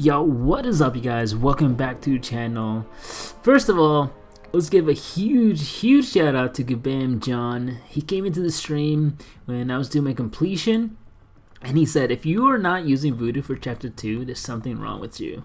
Yo, what is up, you guys? Welcome back to the channel. First of all, let's give a huge shout out to Gabam John. He came into the stream when I was doing my completion, and he said, if you are not using Voodoo for chapter 2, there's something wrong with you.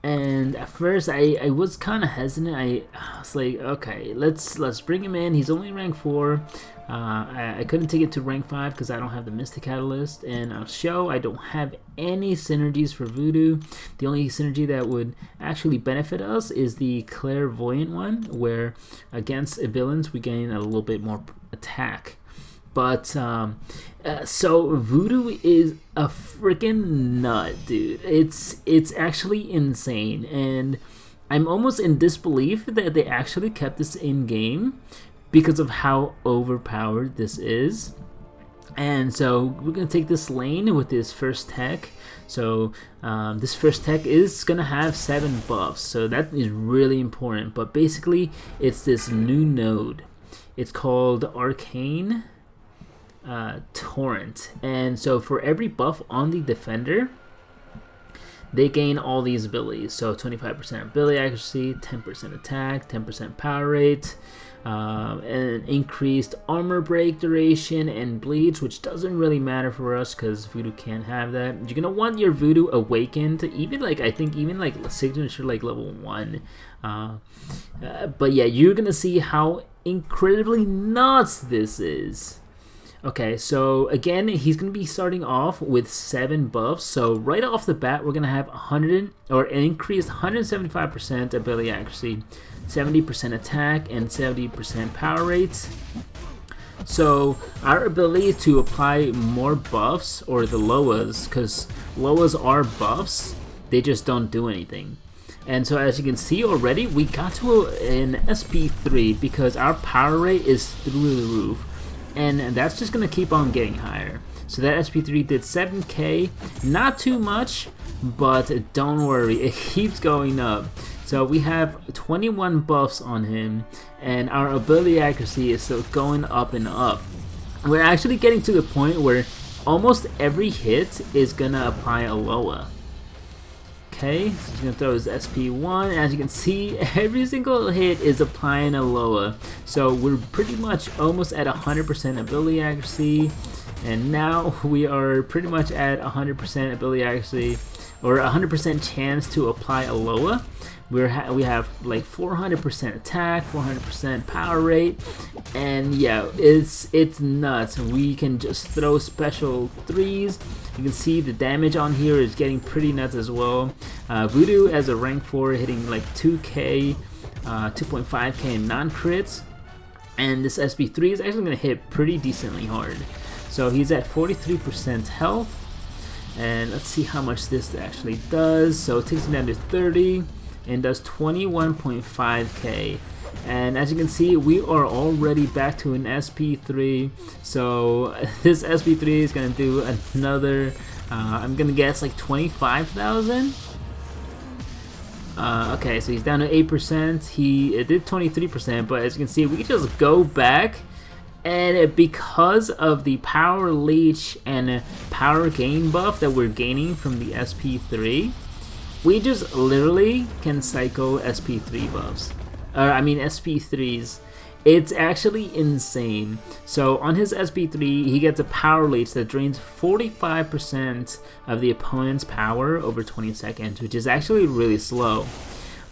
And at first I was kind of hesitant. I was like, okay, let's bring him in. He's only rank 4. I couldn't take it to rank 5 because I don't have the Mystic Catalyst, and I'll show I don't have any synergies for Voodoo. The only synergy that would actually benefit us is the Clairvoyant one, where against villains we gain a little bit more attack. But so Voodoo is a freaking nut, dude. It's actually insane, and I'm almost in disbelief that they actually kept this in game because of how overpowered this is. And so we're gonna take this lane with this first tech. So this first tech is gonna have 7 buffs, so that is really important. But basically, it's this new node. It's called Arcane Torrent, and so for every buff on the defender, they gain all these abilities. So 25% ability accuracy, 10% attack, 10% power rate, and increased armor break duration and bleeds, which doesn't really matter for us because Voodoo can't have that. You're gonna want your Voodoo awakened to even I think even signature level 1. But yeah, you're gonna see how incredibly nuts this is. Okay, so again, he's going to be starting off with 7 buffs. So right off the bat, we're going to have an increased 175% ability accuracy, 70% attack, and 70% power rates. So our ability to apply more buffs, or the Loas, because Loas are buffs, they just don't do anything. And so as you can see already, we got to an SP3 because our power rate is through the roof. And that's just going to keep on getting higher. So that SP3 did 7k, not too much, but don't worry, it keeps going up. So we have 21 buffs on him, and our ability accuracy is still going up and up. We're actually getting to the point where almost every hit is going to apply a Loa. Okay, so he's going to throw his SP1. As you can see, every single hit is applying a Loa. So we're pretty much almost at 100% ability accuracy. And now we are pretty much at 100% ability accuracy, or 100% chance to apply a Loa. We have like 400% attack, 400% power rate, and yeah, it's nuts. We can just throw special 3s. You can see the damage on here is getting pretty nuts as well. Voodoo as a rank 4 hitting like 2k, 2.5k in non-crits, and this SP3 is actually going to hit pretty decently hard. So he's at 43% health, and let's see how much this actually does. So it takes him down to 30 and does 21.5k. And as you can see, we are already back to an SP3. So this SP3 is going to do another, I'm going to guess like 25,000. Okay, so he's down to 8%. He did 23%, but as you can see, we can just go back. And because of the power leech and power gain buff that we're gaining from the SP3, we just literally can cycle SP3 buffs. SP3s. It's actually insane. So on his SP3, he gets a power leech that drains 45% of the opponent's power over 20 seconds, which is actually really slow.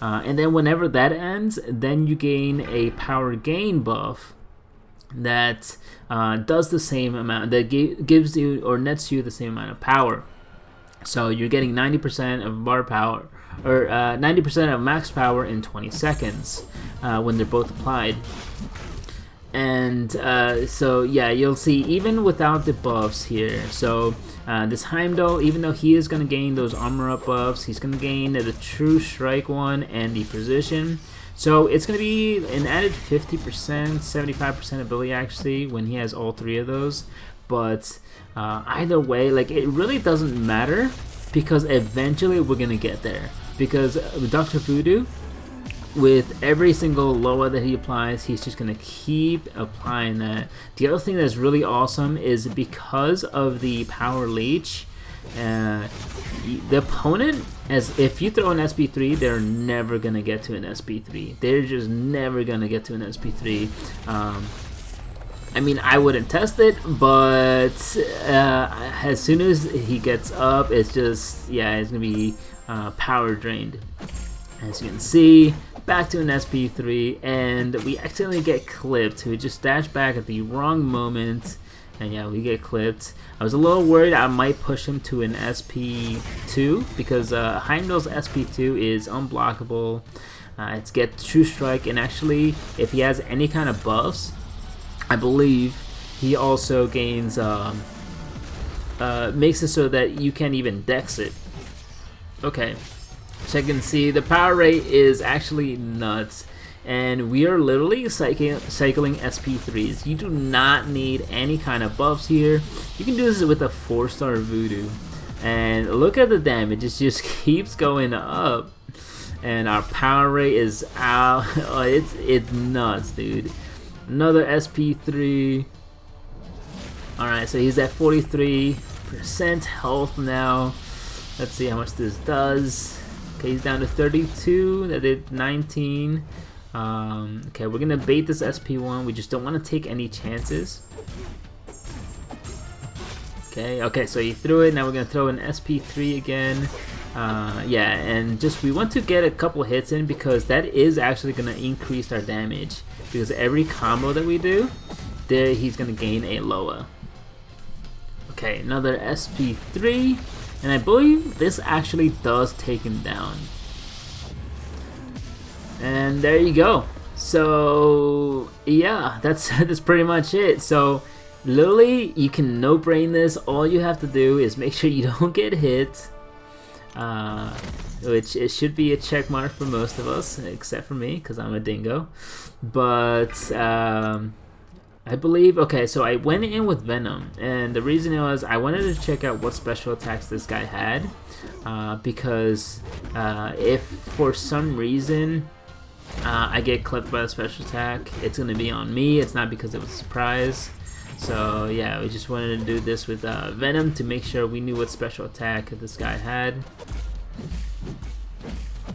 And then whenever that ends, then you gain a power gain buff that does the same amount, that gives you or nets you the same amount of power. So you're getting 90% of bar power, or 90% of max power in 20 seconds when they're both applied. And so yeah, you'll see even without the buffs here. So this Heimdall, even though he is going to gain those armor up buffs, he's going to gain the True Strike one and the Precision. So it's going to be an added 50%, 75% ability accuracy when he has all 3 of those. But either way, like, it really doesn't matter because eventually we're going to get there. Because Dr. Voodoo, with every single Loa that he applies, he's just going to keep applying that. The other thing that's really awesome is because of the power leech, the opponent As if you throw an SP3, they're never gonna get to an SP3. They're just never gonna get to an SP3. I mean, I wouldn't test it, but as soon as he gets up, it's just, yeah, it's gonna be power drained. As you can see, back to an SP3, and we accidentally get clipped. We just dash back at the wrong moment, and yeah, we get clipped. I was a little worried I might push him to an SP2 because Heimdall's SP2 is unblockable. It's get True Strike, and actually, if he has any kind of buffs, I believe he also gains, makes it so that you can't even dex it. Okay, so you can see the power rate is actually nuts, and we are literally cycling SP3s. You do not need any kind of buffs here. You can do this with a 4-star Voodoo, and look at the damage. It just keeps going up, and our power rate is out. Oh, it's nuts, dude. Another SP3. Alright, so he's at 43% health now. Let's see how much this does. Okay, he's down to 32. That did 19. Okay, we're gonna bait this SP1. We just don't want to take any chances. Okay, so he threw it. Now we're gonna throw an SP3 again. Yeah, and just we want to get a couple hits in because that is actually gonna increase our damage. Because every combo that we do, there he's gonna gain a Loa. Okay, another SP3, and I believe this actually does take him down. And there you go. So yeah, that's pretty much it. So literally, you can no-brain this. All you have to do is make sure you don't get hit. Which it should be a check mark for most of us, except for me, because I'm a dingo. But I believe, okay, so I went in with Venom, and the reason was I wanted to check out what special attacks this guy had, because if for some reason I get clipped by a special attack, it's going to be on me. It's not because it was a surprise. So yeah, we just wanted to do this with Venom to make sure we knew what special attack this guy had.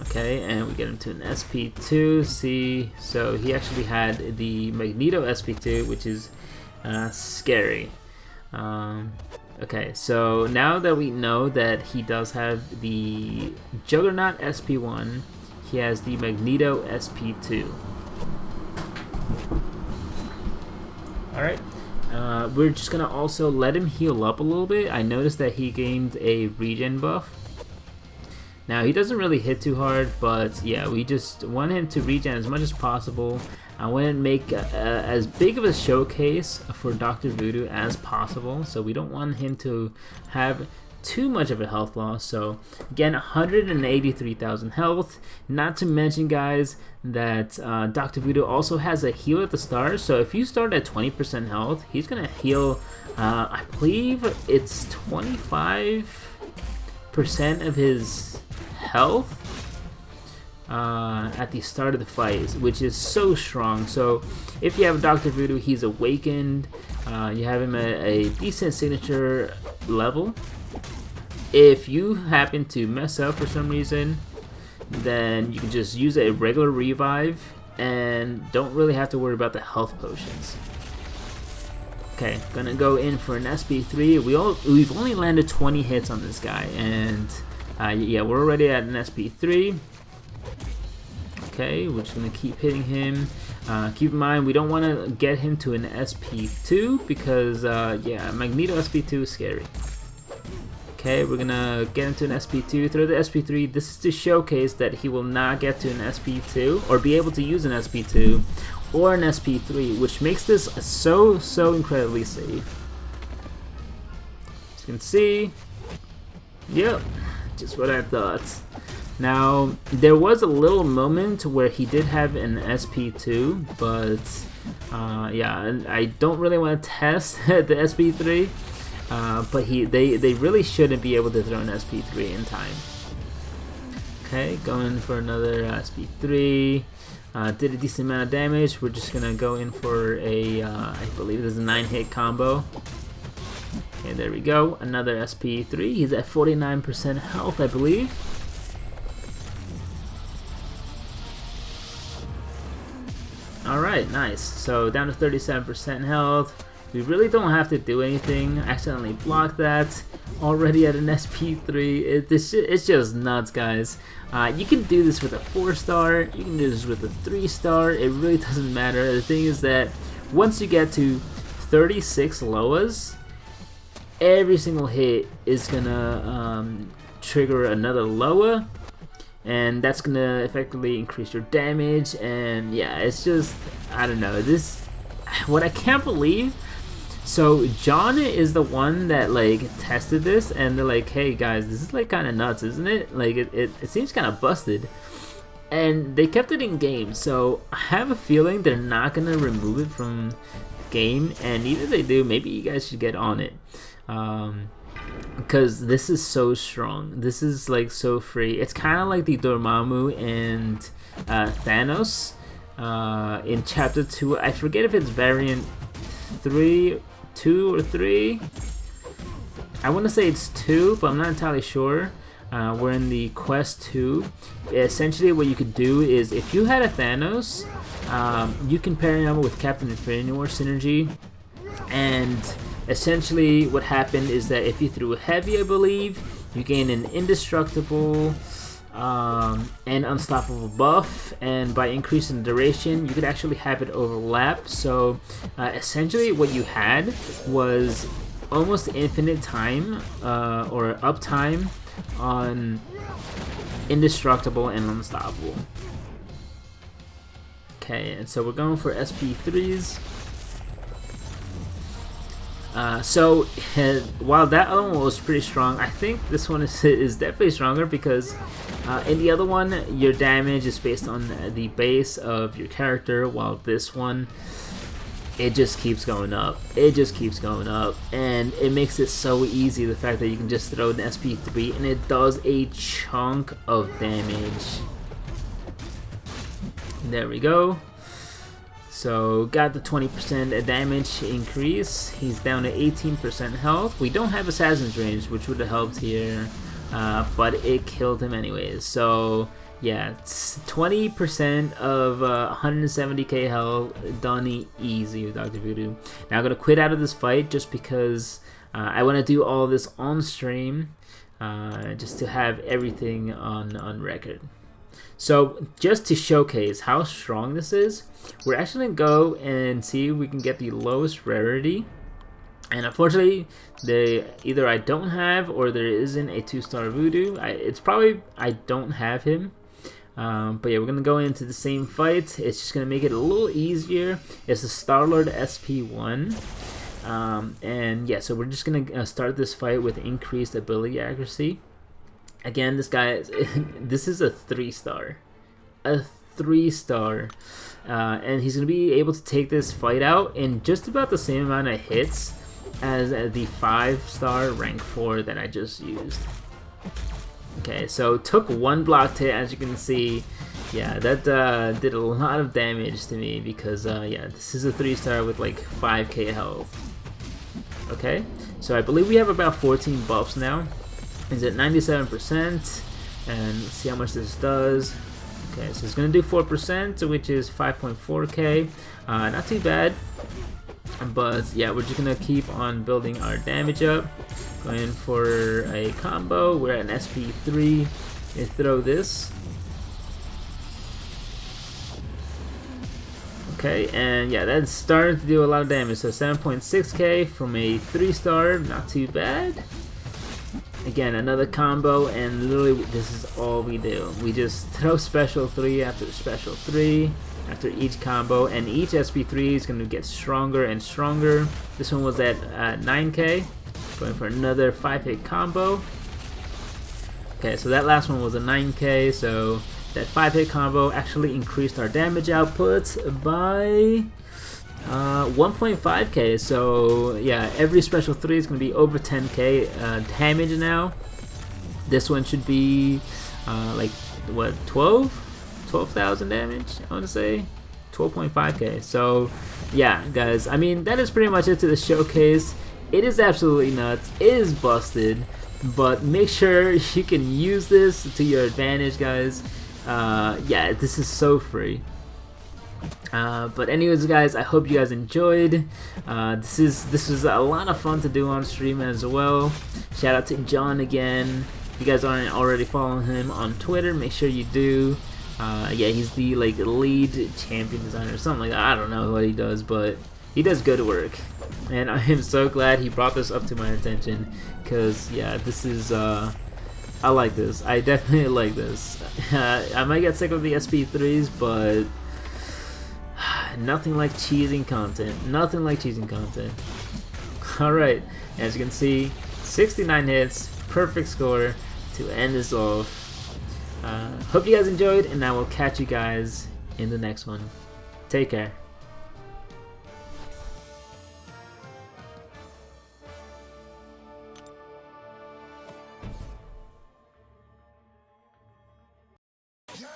Okay, and we get him to an SP2. See, so he actually had the Magneto SP2, which is scary. Okay, so now that we know that he does have the Juggernaut SP1, he has the Magneto SP2. Alright. We're just gonna also let him heal up a little bit. I noticed that he gained a regen buff. Now he doesn't really hit too hard, but yeah, we just want him to regen as much as possible. I want to make as big of a showcase for Dr. Voodoo as possible, so we don't want him to have too much of a health loss. So again, 183,000 health. Not to mention, guys, that Dr. Voodoo also has a heal at the start. So if you start at 20% health, he's gonna heal. I believe it's 25% of his health at the start of the fight, which is so strong. So if you have Dr. Voodoo, he's awakened. You have him at a decent signature level. If you happen to mess up for some reason, then you can just use a regular revive and don't really have to worry about the health potions. Okay, gonna go in for an SP3. We've only landed 20 hits on this guy, and yeah, we're already at an SP3. Okay, we're just gonna keep hitting him. Keep in mind, we don't want to get him to an SP2 because yeah, Magneto SP2 is scary. Okay, we're gonna get into an SP2, throw the SP3. This is to showcase that he will not get to an SP2 or be able to use an SP2 or an SP3, which makes this so incredibly safe. As you can see, yep, just what I thought. Now, there was a little moment where he did have an SP2, but yeah, I don't really want to test the SP3. But they really shouldn't be able to throw an SP3 in time. Okay, going for another SP3. Did a decent amount of damage. We're just gonna go in for a, I believe this is a 9-hit combo. Okay, there we go. Another SP3. He's at 49% health, I believe. Alright, nice. So down to 37% health. We really don't have to do anything. Accidentally blocked that. Already at an SP3. It's just nuts, guys. You can do this with a 4-star. You can do this with a 3-star. It really doesn't matter. The thing is that once you get to 36 Loas, every single hit is gonna trigger another Loa, and that's gonna effectively increase your damage. And yeah, it's just, I don't know, this, what I can't believe. So John is the one that like tested this, and they're like, hey guys, this is like kind of nuts, isn't it? Like it seems kind of busted, and they kept it in game. So I have a feeling they're not gonna remove it from the game, and even if they do, maybe you guys should get on it, because this is so strong. This is like so free. It's kind of like the Dormammu and Thanos in Chapter 2. I forget if it's variant 2 or 3. I want to say it's 2, but I'm not entirely sure. We're in the Quest 2. Essentially what you could do is, if you had a Thanos, you can pair him with Captain Infinity War synergy, and essentially what happened is that if you threw heavy, I believe, you gain an indestructible and unstoppable buff, and by increasing the duration you could actually have it overlap. So essentially what you had was almost infinite time or uptime on indestructible and unstoppable. Okay, and so we're going for SP3s. So while that other one was pretty strong, I think this one is definitely stronger, because in the other one your damage is based on the base of your character, while this one, it just keeps going up. It just keeps going up, and it makes it so easy, the fact that you can just throw an SP3 and it does a chunk of damage. There we go. So got the 20% damage increase. He's down to 18% health. We don't have Assassin's Range, which would have helped here, but it killed him anyways. So yeah, 20% of 170k health, done easy with Dr. Voodoo. Now I'm gonna quit out of this fight just because I want to do all this on stream, just to have everything on record. So just to showcase how strong this is, we're actually going to go and see if we can get the lowest rarity. And unfortunately, either I don't have, or there isn't a 2-star Voodoo. It's probably I don't have him. But yeah, we're going to go into the same fight. It's just going to make it a little easier. It's the Star-Lord SP1. And yeah, so we're just going to start this fight with increased ability accuracy. Again, this guy, this is a 3-star. A 3-star. And he's going to be able to take this fight out in just about the same amount of hits as the 5-star rank 4 that I just used. Okay, so took 1 blocked hit, as you can see. Yeah, that did a lot of damage to me, because yeah, this is a 3-star with like 5k health. Okay, so I believe we have about 14 buffs now. Is at 97%, and let's see how much this does. Okay, so it's going to do 4%, which is 5.4k. Not too bad, but yeah, we're just going to keep on building our damage up. Going for a combo. We're at an SP3. You throw this. Okay, and yeah, that's starting to do a lot of damage. So 7.6k from a 3-star, not too bad. Again, another combo, and literally this is all we do. We just throw special 3 after special 3 after each combo, and each SP3 is going to get stronger and stronger. This one was at 9k. Going for another 5-hit combo. Okay, so that last one was a 9k, so that 5-hit combo actually increased our damage output by 1.5k. So yeah, every special 3 is going to be over 10k damage now. This one should be like what, 12,000 damage, I want to say 12.5k. So yeah, guys, I mean, that is pretty much it to the showcase. It is absolutely nuts. It is busted, but make sure you can use this to your advantage, guys. Yeah, this is so free. But anyways, guys, I hope you guys enjoyed. This was a lot of fun to do on stream as well. Shout out to John again. If you guys aren't already following him on Twitter, make sure you do. Yeah, he's the like lead champion designer or something like that. I don't know what he does, but he does good work. And I am so glad he brought this up to my attention, because yeah, this is I like this. I definitely like this. I might get sick of the SP3s, but nothing like cheesing content. Nothing like cheesing content. Alright, as you can see, 69 hits, perfect score to end this off. Hope you guys enjoyed, and I will catch you guys in the next one. Take care. Yeah.